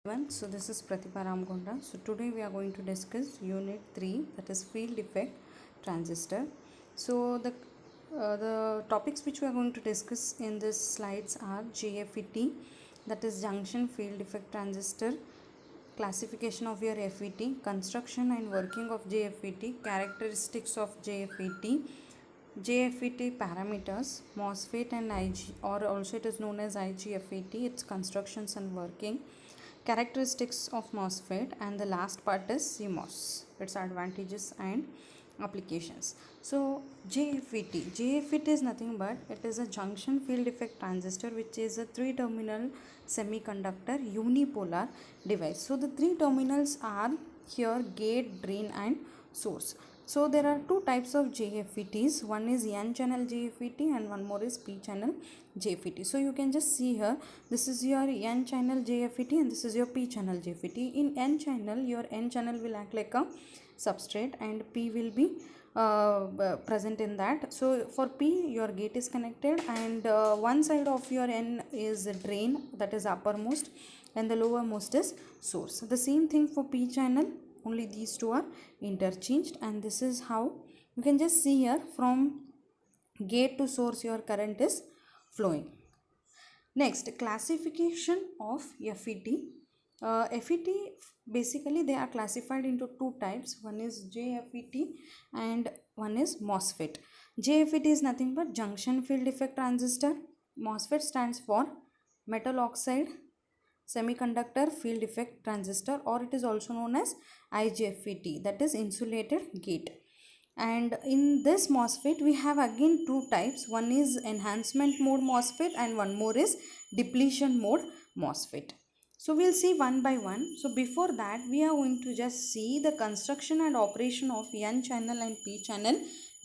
So this is Pratibha Ramkonda. So today we are going to discuss Unit 3, that is field effect transistor. So the topics which we are going to discuss in this slides are JFET, that is junction field effect transistor, classification of your FET, construction and working of JFET, characteristics of JFET, JFET parameters, MOSFET and IG, or also it is known as IGFET, its constructions and working, characteristics of MOSFET, and the last part is CMOS, its advantages and applications. So JFET is nothing but it is a junction field effect transistor, which is a 3-terminal semiconductor unipolar device. So the 3 terminals are here: gate, drain and source. So there are 2 types of JFETs. One is N channel JFET and one more is P channel JFET. So you can just see here, this is your N channel JFET and this is your P channel JFET. In N channel, your N channel will act like a substrate and P will be present in that. So for P, your gate is connected and one side of your N is drain, that is uppermost, and the lowermost is source. The same thing for P channel, only these two are interchanged, and this is how you can just see here, from gate to source your current is flowing. Next, classification of FET. FET, basically they are classified into 2 types. One is JFET and one is MOSFET. JFET is nothing but junction field effect transistor. MOSFET stands for metal oxide semiconductor field effect transistor, or it is also known as IGFET, that is insulated gate. And in this MOSFET we have again 2 types. One is enhancement mode MOSFET and one more is depletion mode MOSFET. So we'll see one by one. So before that, we are going to just see the construction and operation of N channel and P channel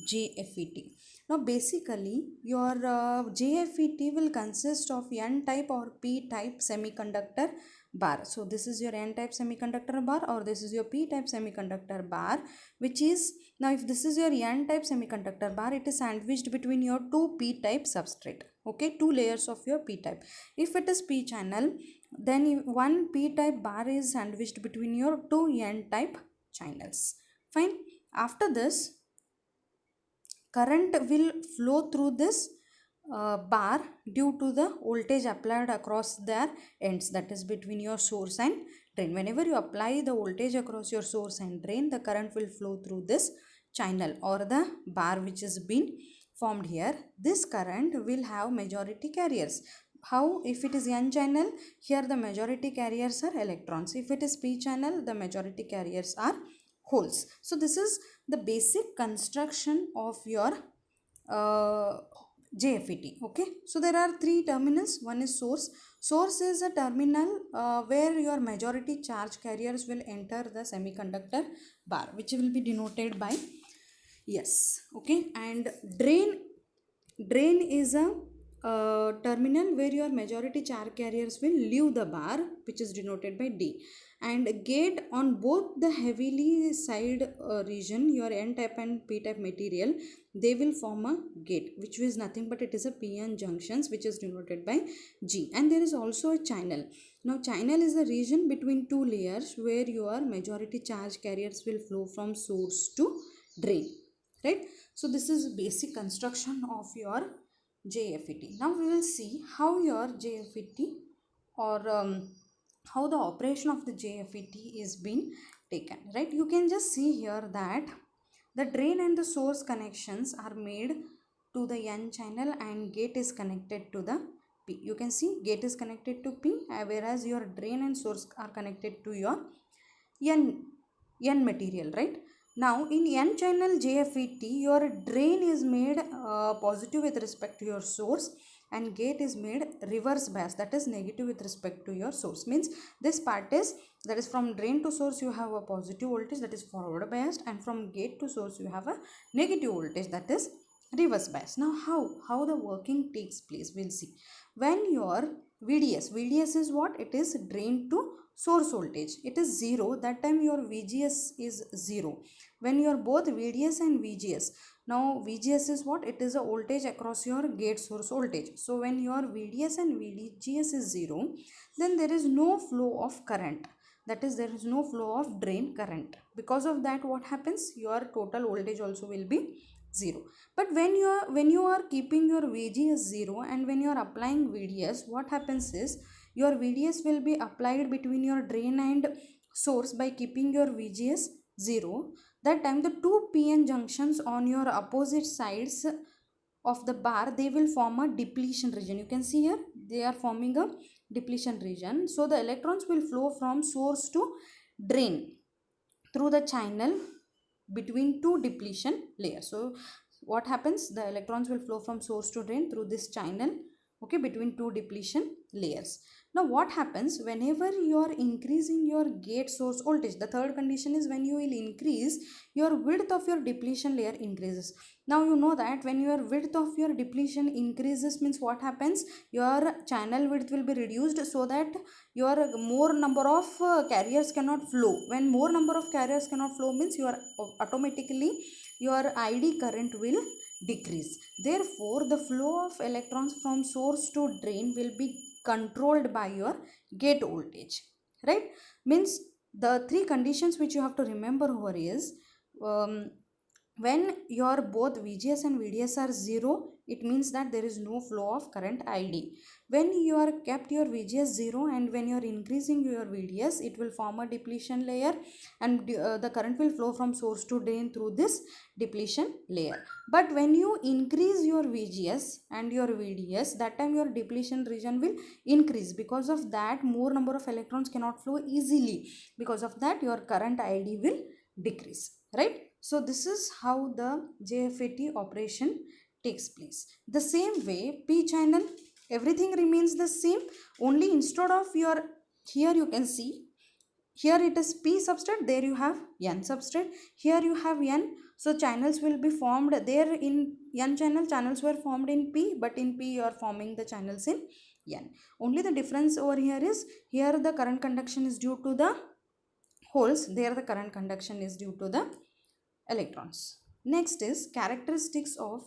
JFET. Now basically your JFET will consist of N type or P type semiconductor bar. So this is your N type semiconductor bar or this is your P type semiconductor bar, which is, now if this is your N type semiconductor bar, it is sandwiched between your 2 P type substrate. Okay, 2 layers of your P type. If it is P channel, then one P type bar is sandwiched between your 2 N type channels. Fine. After this, current will flow through this bar due to the voltage applied across their ends, that is between your source and drain. Whenever you apply the voltage across your source and drain, the current will flow through this channel or the bar which has been formed here. This current will have majority carriers. How? If it is N channel, here the majority carriers are electrons. If it is P channel, the majority carriers are holes. So this is the basic construction of your JFET. Okay, so there are 3 terminals. One is source. Source is a terminal where your majority charge carriers will enter the semiconductor bar, which will be denoted by S. Okay, and drain is a terminal where your majority charge carriers will leave the bar, which is denoted by D. And gate, on both the heavily side region, your N type and P type material, they will form a gate, which is nothing but it is a PN junctions, which is denoted by G. And there is also a channel. Now channel is the region between 2 layers where your majority charge carriers will flow from source to drain, right? So this is basic construction of your JFET. Now we will see how your JFET or how the operation of the JFET is being taken, right? You can just see here that the drain and the source connections are made to the N channel and gate is connected to the P. You can see gate is connected to P, whereas your drain and source are connected to your N material, right? Now in N channel JFET, your drain is made positive with respect to your source and gate is made reverse bias, that is negative with respect to your source. Means this part is, that is from drain to source you have a positive voltage, that is forward biased, and from gate to source you have a negative voltage, that is reverse bias. Now how the working takes place, we'll see. When your VDS is what? It is drain to source voltage, it is 0, that time your VGS is 0. When your both VDS and VGS Now VGS is what? It is a voltage across your gate source voltage. So when your VDS and VGS is 0, then there is no flow of current. That is, there is no flow of drain current. Because of that, what happens? Your total voltage also will be 0. But when you are keeping your VGS 0 and when you are applying VDS, what happens is your VDS will be applied between your drain and source by keeping your VGS 0. That time the two PN junctions on your opposite sides of the bar, they will form a depletion region. You can see here they are forming a depletion region. So the electrons will flow from source to drain through the channel between two depletion layers. So what happens? The electrons will flow from source to drain through this channel, okay, between two depletion layers. Now what happens whenever you are increasing your gate source voltage? The third condition is when you will increase your width of your depletion layer increases. Now you know that when your width of your depletion increases means what happens? Your channel width will be reduced so that your more number of carriers cannot flow. When more number of carriers cannot flow means your automatically your ID current will decrease. Therefore the flow of electrons from source to drain will be controlled by your gate voltage, right? Means the three conditions which you have to remember over is when your both VGS and VDS are 0, it means that there is no flow of current ID. When you are kept your VGS 0 and when you are increasing your VDS, it will form a depletion layer and the current will flow from source to drain through this depletion layer. But when you increase your VGS and your VDS, that time your depletion region will increase. Because of that, more number of electrons cannot flow easily. Because of that, your current ID will decrease, right? So this is how the JFET operation takes place. The same way, P channel, everything remains the same, only instead of your, here you can see, here it is P substrate, there you have N substrate, here you have N. So channels will be formed there in N channel, channels were formed in P, but in P you are forming the channels in N. Only the difference over here is, here the current conduction is due to the holes, there the current conduction is due to the electrons. Next is characteristics of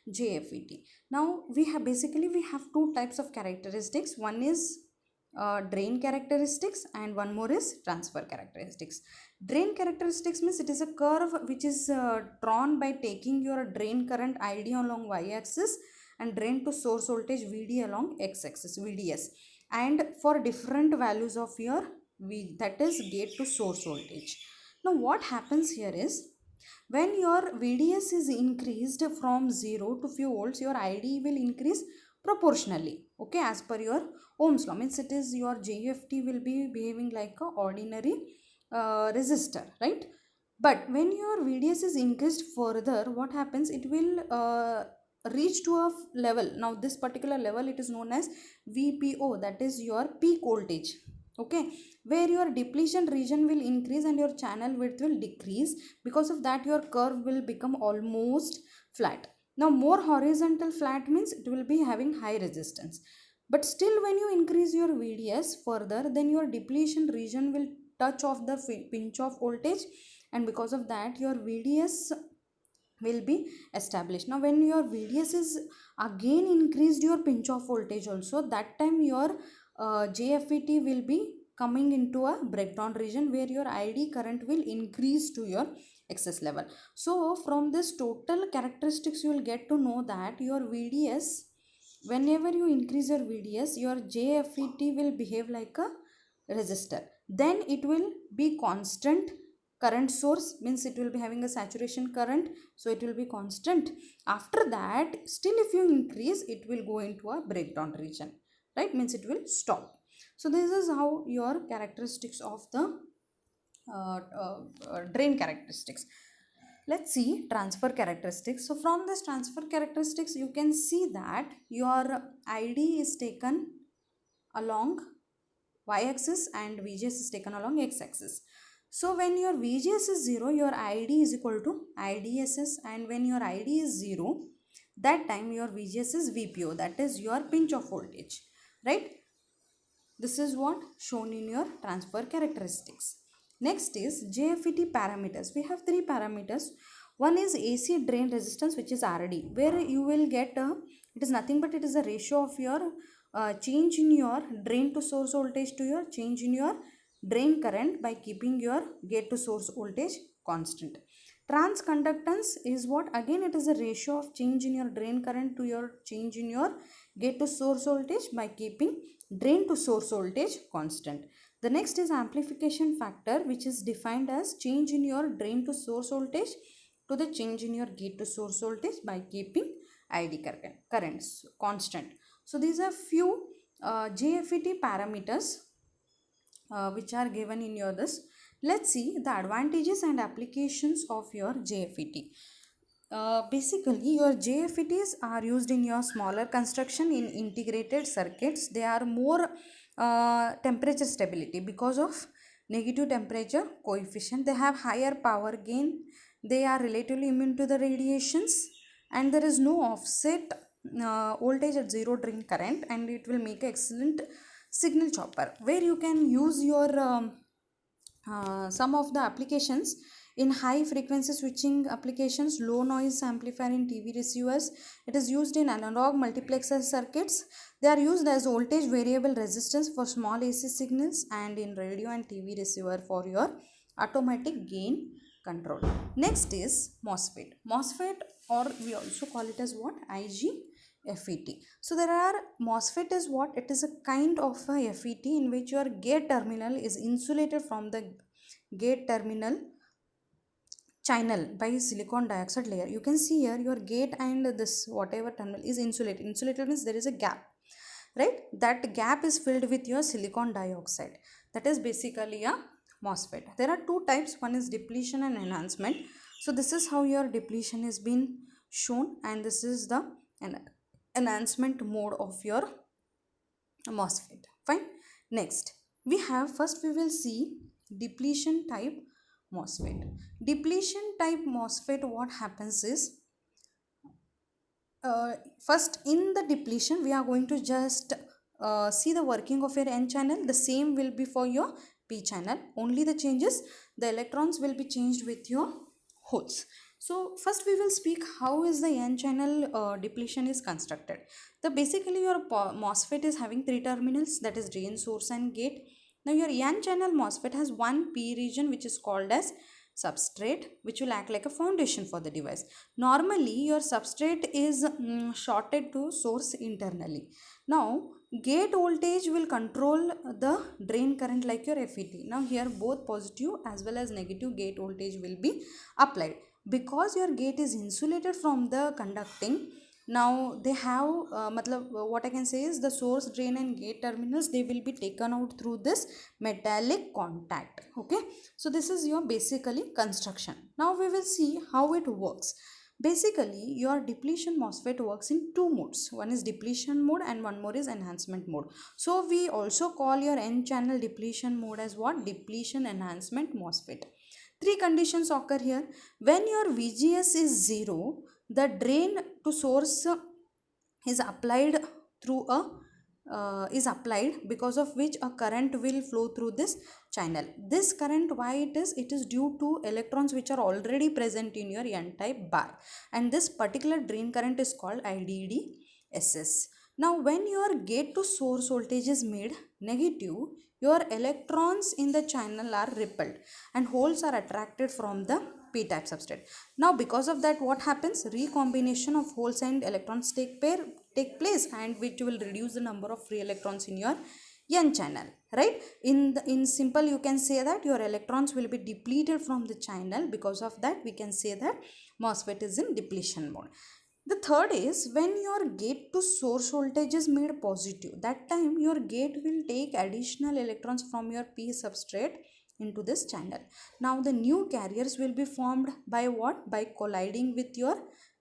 JFET. Now we have two types of characteristics. One is drain characteristics and one more is transfer characteristics. Drain characteristics means it is a curve which is drawn by taking your drain current ID along y-axis and drain to source voltage VD along x-axis, VDS, and for different values of your V, that is gate to source voltage. Now what happens here is, when your VDS is increased from 0 to few volts, your ID will increase proportionally, okay, as per your Ohm's law. Means it is your JFT will be behaving like a ordinary resistor, right? But when your VDS is increased further, what happens? It will reach to a level. Now this particular level, it is known as VPO, that is your peak voltage, okay, where your depletion region will increase and your channel width will decrease. Because of that, your curve will become almost flat. Now more horizontal flat means it will be having high resistance. But still when you increase your VDS further, then your depletion region will touch off the pinch off voltage, and because of that your VDS will be established. Now when your VDS is again increased your pinch off voltage also, that time your JFET will be coming into a breakdown region where your ID current will increase to your excess level. So from this total characteristics, you will get to know that your VDS, whenever you increase your VDS, your JFET will behave like a resistor. Then it will be constant current source, means it will be having a saturation current, so it will be constant. After that, still if you increase, it will go into a breakdown region, right? Means it will stop. So this is how your characteristics of the drain characteristics. Let's see transfer characteristics. So from this transfer characteristics, you can see that your ID is taken along y-axis and VGS is taken along x-axis. So when your VGS is 0, your ID is equal to IDSS, and when your ID is 0, that time your VGS is VPO, that is your pinch of voltage, right? This is what shown in your transfer characteristics. Next is JFET parameters. We have three parameters. One is AC drain resistance, which is RD, where you will get it is nothing but it is a ratio of your change in your drain to source voltage to your change in your drain current by keeping your gate to source voltage constant. Transconductance is what? Again, it is a ratio of change in your drain current to your change in your gate to source voltage by keeping drain to source voltage constant. The next is amplification factor, which is defined as change in your drain to source voltage to the change in your gate to source voltage by keeping ID currents constant. So these are few JFET parameters which are given in your this. Let's see the advantages and applications of your JFET. Basically, your JFETs are used in your smaller construction in integrated circuits. They are more temperature stability because of negative temperature coefficient. They have higher power gain. They are relatively immune to the radiations, and there is no offset voltage at zero drain current, and it will make an excellent signal chopper where you can use your some of the applications in high frequency switching applications, low noise amplifier in TV receivers. It is used in analog multiplexer circuits. They are used as voltage variable resistance for small AC signals, and in radio and TV receiver for your automatic gain control. Next is MOSFET. MOSFET, or we also call it as what? IGFET. So there are MOSFET is what? It is a kind of a FET in which your gate terminal is insulated from the gate terminal channel by silicon dioxide layer. You can see here your gate and this whatever terminal is insulated. Insulated means there is a gap, right? That gap is filled with your silicon dioxide. That is basically a MOSFET. There are two types. One is depletion and enhancement. So this is how your depletion is being shown, and this is the enhancement mode of your MOSFET. Fine. Next, we will see depletion type MOSFET. Depletion type MOSFET, what happens is, first in the depletion we are going to just see the working of your N channel. The same will be for your P channel. Only the changes, the electrons will be changed with your holes. So first we will speak how is the N channel depletion is constructed. The basically your MOSFET is having three terminals, that is drain, source and gate. Now your N channel MOSFET has one P region which is called as substrate, which will act like a foundation for the device. Normally your substrate is shorted to source internally. Now gate voltage will control the drain current like your FET. Now here both positive as well as negative gate voltage will be applied. Because your gate is insulated from the conducting, now they have what I can say is the source, drain and gate terminals, they will be taken out through this metallic contact. Okay, so this is your basically construction. Now we will see how it works. Basically your depletion MOSFET works in two modes. One is depletion mode and one more is enhancement mode. So we also call your N channel depletion mode as what? Depletion enhancement MOSFET. Three conditions occur here. When your VGS is 0, the drain to source is applied through because of which a current will flow through this channel. This current, why it is due to electrons which are already present in your N-type bar, and this particular drain current is called IDDSS. Now when your gate to source voltage is made negative, your electrons in the channel are repelled and holes are attracted from the P-type substrate. Now because of that, what happens? Recombination of holes and electrons take place, and which will reduce the number of free electrons in your N channel, right? In simple, you can say that your electrons will be depleted from the channel. Because of that, we can say that MOSFET is in depletion mode. The third is when your gate to source voltage is made positive. That time your gate will take additional electrons from your P substrate into this channel. Now the new carriers will be formed by what? By colliding with your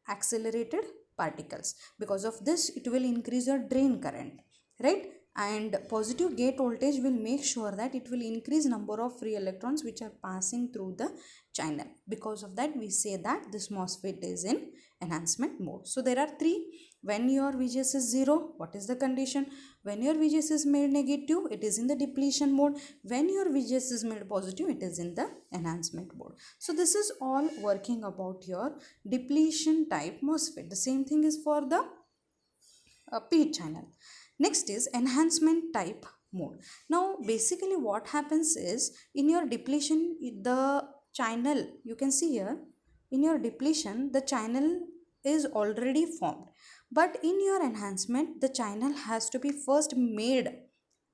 accelerated particles. Because of this, it will increase your drain current, right? And positive gate voltage will make sure that it will increase number of free electrons which are passing through the channel. Because of that, we say that this MOSFET is in enhancement mode. So there are three When your VGS is 0, what is the condition? When your VGS is made negative, it is in the depletion mode. When your VGS is made positive, it is in the enhancement mode. So this is all working about your depletion type MOSFET. The same thing is for the P channel. Next is enhancement type mode. Now basically what happens is, in your depletion, the channel, you can see here, in your depletion the channel is already formed, but in your enhancement the channel has to be first made.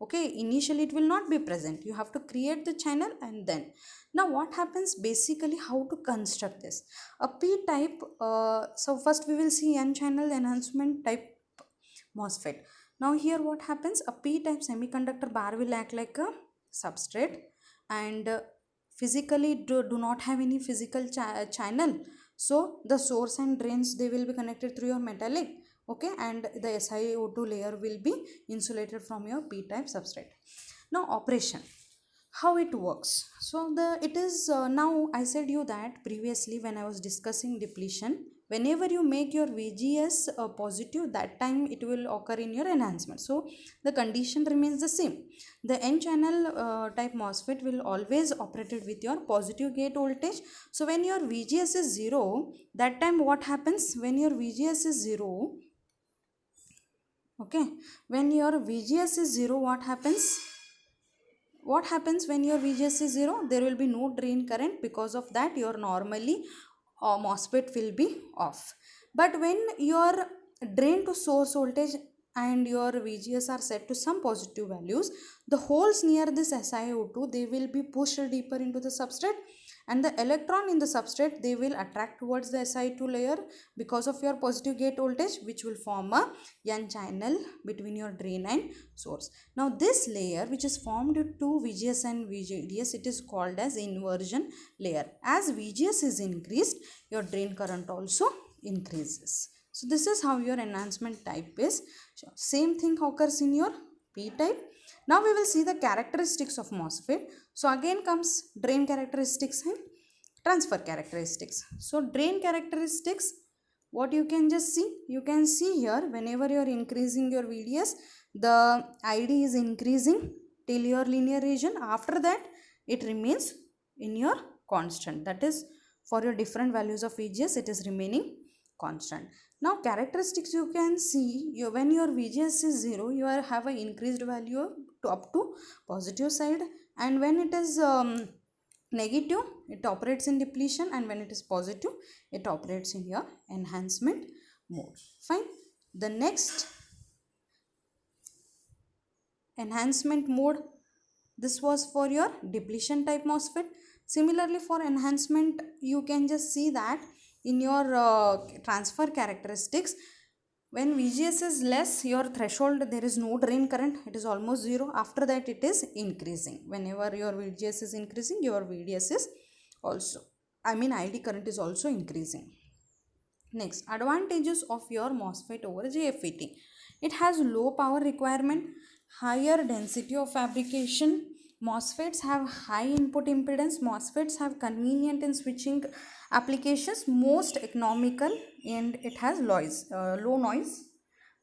Okay, initially it will not be present, you have to create the channel. And then, now what happens, basically how to construct this, a P type, so first we will see n channel enhancement type MOSFET. Now here what happens, a P-type semiconductor bar will act like a substrate, and physically do not have any physical channel. So the source and drains, they will be connected through your metallic, okay, and the SiO2 layer will be insulated from your P-type substrate. Now operation, how it works. So it is now I said you that previously when I was discussing depletion, whenever you make your VGS positive, that time it will occur in your enhancement. So the condition remains the same. The N channel type MOSFET will always operated with your positive gate voltage. So when your VGS is 0, that time what happens, when your VGS is 0, okay, when your VGS is 0, what happens when your VGS is 0? There will be no drain current. Because of that, your normally MOSFET will be off. But when your drain to source voltage and your VGS are set to some positive values, the holes near this SiO2, they will be pushed deeper into the substrate, and the electron in the substrate, they will attract towards the SiO2 layer because of your positive gate voltage, which will form a N channel between your drain and source. Now this layer, which is formed to VGS and VGS, it is called as inversion layer. As VGS is increased, your drain current also increases. So this is how your enhancement type is. Same thing occurs in your P type. Now we will see the characteristics of MOSFET. So again comes drain characteristics and transfer characteristics. So drain characteristics, what you can just see, you can see here, whenever you are increasing your VDS, the ID is increasing till your linear region. After that, it remains in your constant. That is, for your different values of VGS, it is remaining constant. Now characteristics, you can see, when your VGS is 0, you have an increased value up to positive side, and when it is negative, it operates in depletion, and when it is positive, it operates in your enhancement mode. Fine. The next, enhancement mode, this was for your depletion type MOSFET. Similarly, for enhancement, you can just see that in your transfer characteristics, when VGS is less, your threshold, there is no drain current, it is almost 0. After that, it is increasing. Whenever your VGS is increasing, your VDS is also, ID current is also increasing. Next, advantages of your MOSFET over JFET. It has low power requirement, higher density of fabrication. MOSFETs have high input impedance. MOSFETs have convenient in switching applications, most economical, and it has low noise.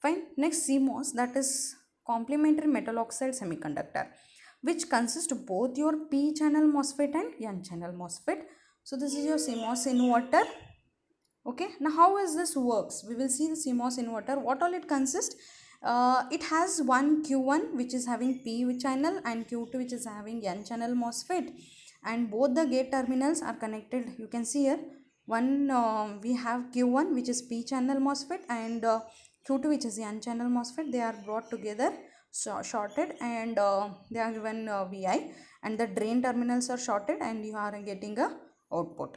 Fine. Next, CMOS, that is complementary metal oxide semiconductor, which consists of both your P channel MOSFET and N channel MOSFET. So this is your CMOS inverter. Okay, now how is this works? We will see the CMOS inverter, what all it consists. It has one Q1 which is having P channel and Q2 which is having N channel MOSFET, and both the gate terminals are connected. You can see here, one we have Q1 which is P channel MOSFET, and Q2 which is N channel MOSFET. They are brought together, so shorted, and they are given Vi, and the drain terminals are shorted, and you are getting a output.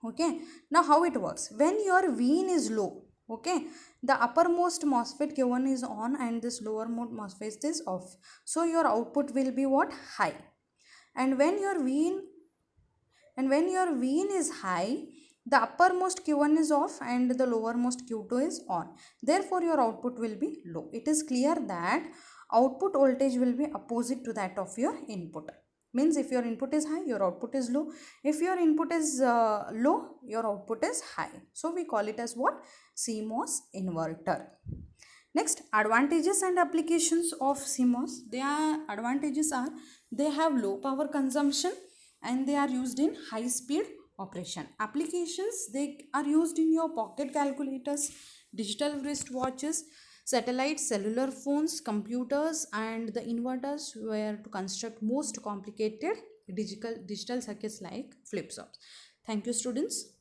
Okay, now how it works, when your Vin is low, okay, the uppermost MOSFET Q1 is on and this lower mode MOSFET is off, so your output will be what? High. And when your Vin is high, the uppermost Q1 is off and the lowermost Q2 is on, therefore your output will be low. It is clear that output voltage will be opposite to that of your input. Means if your input is high, your output is low. If your input is low, your output is high. So we call it as what? CMOS inverter. Next, advantages and applications of CMOS. Their advantages are they have low power consumption and they are used in high speed operation. Applications, they are used in your pocket calculators, digital wristwatches, satellite cellular phones, computers, and the inverters were to construct most complicated digital circuits like flip-flops. Thank you, students.